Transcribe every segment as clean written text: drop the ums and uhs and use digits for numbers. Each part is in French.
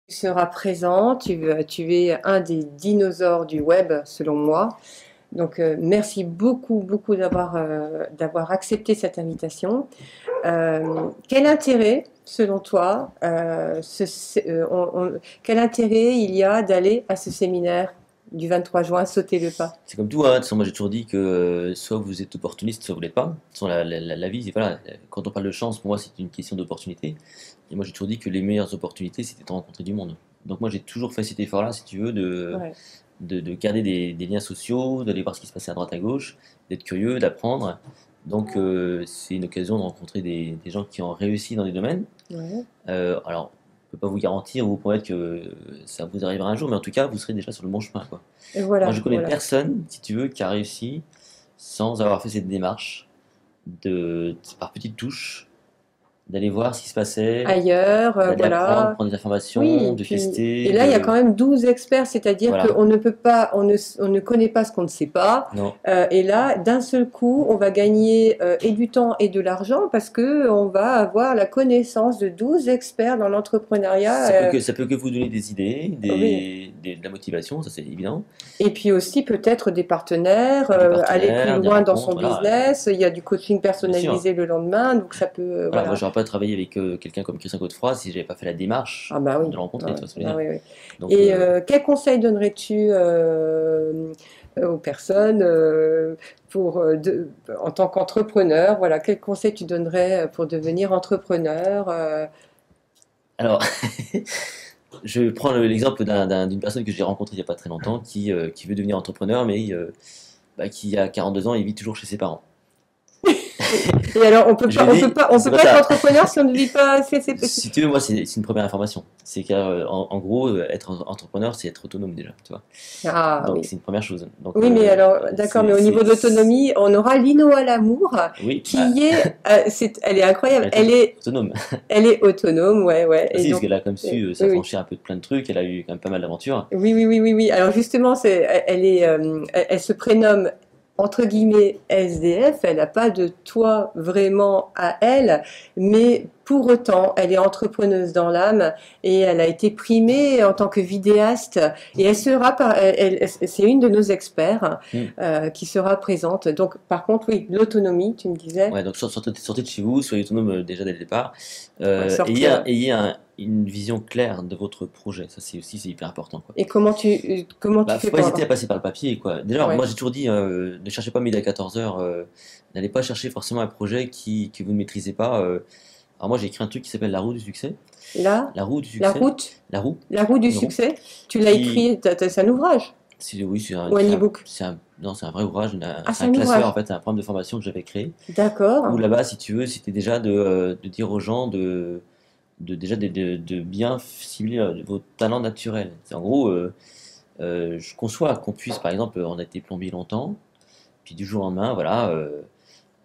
Tu seras présent, tu es un des dinosaures du web, selon moi. Donc, merci beaucoup, beaucoup d'avoir accepté cette invitation. Quel intérêt, selon toi, quel intérêt il y a d'aller à ce séminaire du 23 juin, sauter le pas? C'est comme tout, hein. De toute façon, moi j'ai toujours dit que soit vous êtes opportuniste, soit vous l'êtes pas. De toute façon, la vie, voilà, quand on parle de chance, pour moi c'est une question d'opportunité. Et moi j'ai toujours dit que les meilleures opportunités c'était de rencontrer du monde. Donc moi j'ai toujours fait cet effort-là, si tu veux, Ouais. de garder des liens sociaux, d'aller voir ce qui se passait à droite à gauche, d'être curieux, d'apprendre. Donc c'est une occasion de rencontrer des gens qui ont réussi dans des domaines. Ouais. Alors, je ne peux pas vous garantir ou vous promettre que ça vous arrivera un jour, mais en tout cas, vous serez déjà sur le bon chemin, quoi. Et Moi, je voilà, connais voilà. personne, si tu veux, qui a réussi sans avoir fait cette démarche par petites touches, d'aller voir ce qui se passait, Ailleurs, d'aller apprendre, voilà. prendre des Oui, informations, et de puis, et tester, là, il y a quand même 12 experts, c'est-à-dire voilà. qu'on ne peut pas, on ne connaît pas ce qu'on ne sait pas. Non, Et là, d'un seul coup, on va gagner et du temps et de l'argent parce que on va avoir la connaissance de 12 experts dans l'entrepreneuriat. ça peut que vous donner des idées, Oui. de la motivation, ça c'est évident, Et puis aussi peut-être des partenaires, des aller plus partenaires, des loin dans son rencontres, voilà, business. Il y a du coaching bien sûr. personnalisé le lendemain, donc ça peut, Voilà, moi voilà. j'aurais pas travaillé avec quelqu'un comme Christian Godefroy si j'avais pas fait la démarche Ah bah oui, de le rencontrer, ouais, tu vois ce que je veux bah dire. oui, oui. Donc, Et quel conseil donnerais-tu aux personnes en tant qu'entrepreneur? Voilà, quel conseil tu donnerais pour devenir entrepreneur? alors, je prends l'exemple d'une personne que j'ai rencontrée il y a pas très longtemps qui veut devenir entrepreneur, mais qui a 42 ans et vit toujours chez ses parents. Et alors, Je lui dis, on c'est peut pas pas être ça. entrepreneur si on ne vit pas. Si tu veux, moi, c'est une première information. C'est qu'en gros, être entrepreneur, c'est être autonome déjà, tu vois. Ah Donc, oui. c'est une première chose. Donc, Oui, mais alors, d'accord, mais au niveau de l'autonomie, on aura Lino à l'amour, oui, bah, qui est, elle est incroyable, elle est autonome. elle est autonome, ouais, ouais, et Aussi, parce donc, qu'elle a comme su oui, oui. s'affranchir un peu de plein de trucs, elle a eu quand même pas mal d'aventures. Oui, oui, oui, oui, oui. Alors justement, elle se prénomme entre guillemets SDF. Elle n'a pas de toit vraiment à elle, mais pour autant, elle est entrepreneuse dans l'âme et elle a été primée en tant que vidéaste. Et elle sera, c'est une de nos experts Hmm. qui sera présente. Donc, par contre, oui, l'autonomie, tu me disais, Ouais, donc sortez de chez vous, soyez autonome déjà dès le départ. ouais, Ayez, sortir. une vision claire de votre projet, ça c'est hyper important, quoi. Et comment tu Bah, faut fais pas pour, hésiter à passer par le papier, quoi. Déjà, moi ouais, j'ai toujours dit, ne cherchez pas midi à 14h, n'allez pas chercher forcément un projet que vous ne maîtrisez pas. Alors moi j'ai écrit un truc qui s'appelle La roue du succès. là, La roue du la succès, route. la roue, La roue du une roue, succès, tu l'as qui, écrit, c'est un ouvrage oui, ou un e-book? non, c'est un vrai ouvrage, Ah, c'est c'est un un classeur en ouvrage. fait, c'est un programme de formation que j'avais créé, où D'accord. là-bas, si tu veux, c'était déjà de dire aux gens déjà de bien cibler vos talents naturels. C'est en gros, je conçois qu'on puisse, par exemple, on a été plombier longtemps, puis du jour au lendemain, voilà,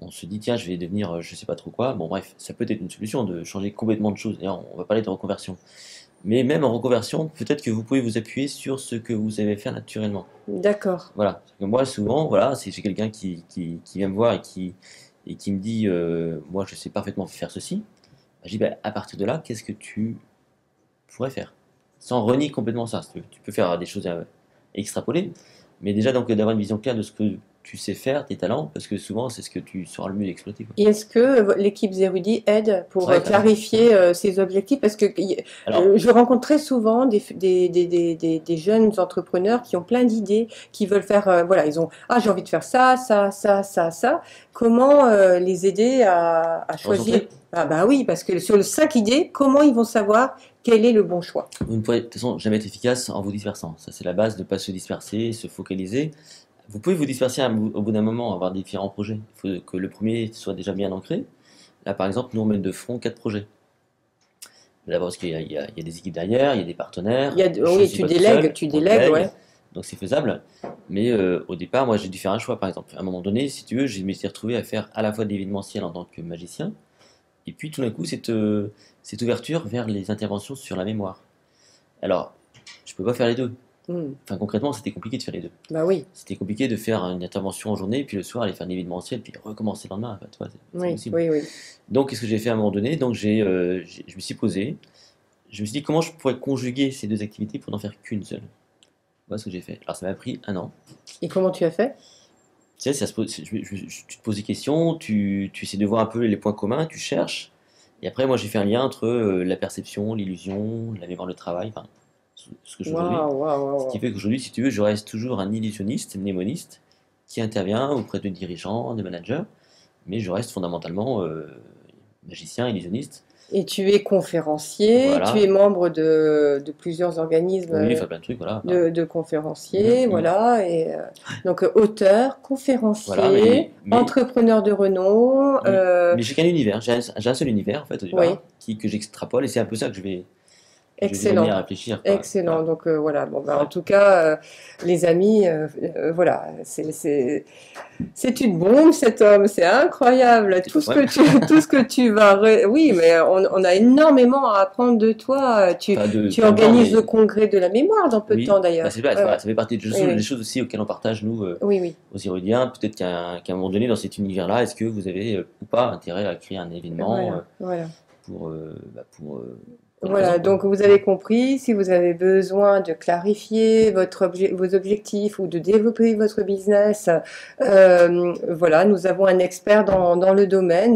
on se dit, tiens, je vais devenir, je sais pas trop quoi. Bon, bref, ça peut être une solution de changer complètement de choses. D'ailleurs, on va parler de reconversion. Mais même en reconversion, peut-être que vous pouvez vous appuyer sur ce que vous savez faire naturellement. D'accord. Voilà. Parce que moi, souvent, voilà, si j'ai quelqu'un qui vient me voir et qui me dit, moi, je sais parfaitement faire ceci, bah, je dis, bah, à partir de là, qu'est-ce que tu pourrais faire? Sans renier complètement ça. Si tu veux. Tu peux faire des choses extrapolées, mais déjà, donc, d'avoir une vision claire de ce que tu sais faire, tes talents, parce que souvent, c'est ce que tu sauras le mieux exploiter, quoi. Et est-ce que l'équipe Zérudi aide pour Ouais, carrément. clarifier ses objectifs? Parce que Alors, je rencontre très souvent des jeunes entrepreneurs qui ont plein d'idées, qui veulent faire, voilà, ils ont, ah, j'ai envie de faire ça, ça, ça, ça, ça. Comment les aider à choisir? recentrer. Ah bah oui, parce que sur les 5 idées, comment ils vont savoir quel est le bon choix? Vous ne pourrez de toute façon jamais être efficace en vous dispersant. Ça, c'est la base de ne pas se disperser, se focaliser. Vous pouvez vous disperser au bout d'un moment, avoir différents projets. Il faut que le premier soit déjà bien ancré. Là, par exemple, nous, on mène de front 4 projets. D'abord, parce qu'il y a des équipes derrière, il y a des partenaires. Je ne Oui, suis pas tout seul, tu on délègues, délègue, ouais. donc c'est faisable. Mais au départ, moi, j'ai dû faire un choix, par exemple. À un moment donné, si tu veux, je me suis retrouvé à faire à la fois de l'événementiel en tant que magicien, et puis tout d'un coup, cette ouverture vers les interventions sur la mémoire. Alors, je ne peux pas faire les deux. Hmm. Enfin, concrètement, c'était compliqué de faire les deux. Bah oui, C'était compliqué de faire une intervention en journée, puis le soir aller faire un événementiel, puis recommencer le lendemain. Enfin, tu vois, c'est oui, impossible. oui, oui. Donc, qu'est-ce que j'ai fait à un moment donné? Donc, je me suis posé, je me suis dit comment je pourrais conjuguer ces deux activités pour n'en faire qu'une seule. Voilà ce que j'ai fait. Alors ça m'a pris un an. Et comment tu as fait? Tu sais, tu te poses des questions, tu essaies de voir un peu les points communs, tu cherches. Et après, moi, j'ai fait un lien entre la perception, l'illusion, la mémoire de travail, enfin, ce que je fais aujourd'hui. Waouh, waouh, waouh, Ce qui waouh. fait qu'aujourd'hui, si tu veux, je reste toujours un illusionniste, mnémoniste, qui intervient auprès de dirigeants, de managers, mais je reste fondamentalement magicien, illusionniste. Et tu es conférencier, tu es Voilà. membre de plusieurs organismes Oui, faire plein de trucs, voilà. Enfin, de conférenciers, mhm. voilà. Et donc auteur, Voilà, conférencier, entrepreneur de renom. mais j'ai qu'un univers, j'ai un seul univers en fait au Oui, départ, que j'extrapole, et c'est un peu ça que je vais excellent. venir réfléchir, quoi. Excellent. Voilà. Donc voilà. Bon, ben, en Ouais. tout cas, les amis, voilà, c'est une bombe cet homme. C'est incroyable. Tout ce Ouais. que tu, tout ce que tu vas, oui, mais on a énormément à apprendre de toi. Pas de Tu pas dedans, organises le mais congrès de la mémoire dans peu de temps oui, bah, d'ailleurs. Ouais, ouais. ça fait partie Oui, des oui, choses aussi auxquelles on partage, nous, oui, oui. aux Héroïdiens. Peut-être qu'à un moment donné, dans cet univers-là, est-ce que vous avez ou pas intérêt à créer un événement Voilà, voilà. pour être Voilà, présent, quoi. donc vous avez compris, si vous avez besoin de clarifier vos objectifs ou de développer votre business, voilà, nous avons un expert dans le domaine.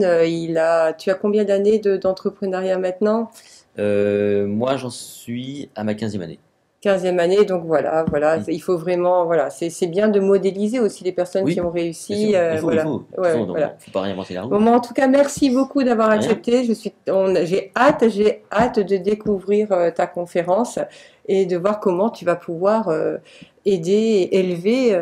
Tu as combien d'années d'entrepreneuriat maintenant? Moi, j'en suis à ma 15e année. 15e année, donc voilà, voilà, Mm. il faut vraiment, voilà, c'est bien de modéliser aussi les personnes qui Oui, ont bien réussi, sûr, il voilà, faut. De toute ouais, façon, ouais, voilà. faut pas réinventer la roue. Bon, mais en tout cas, merci beaucoup d'avoir De rien. accepté. J'ai hâte de découvrir ta conférence et de voir comment tu vas pouvoir aider et élever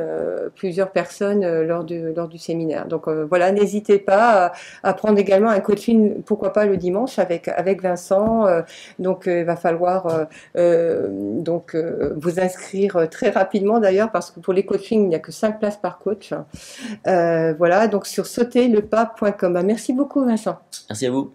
plusieurs personnes lors du séminaire. Donc voilà, n'hésitez pas à prendre également un coaching, pourquoi pas le dimanche avec Vincent. Donc il va falloir vous inscrire très rapidement d'ailleurs parce que pour les coachings, il n'y a que 5 places par coach. Voilà, donc sur sauterlepas.com. Merci beaucoup, Vincent. Merci à vous.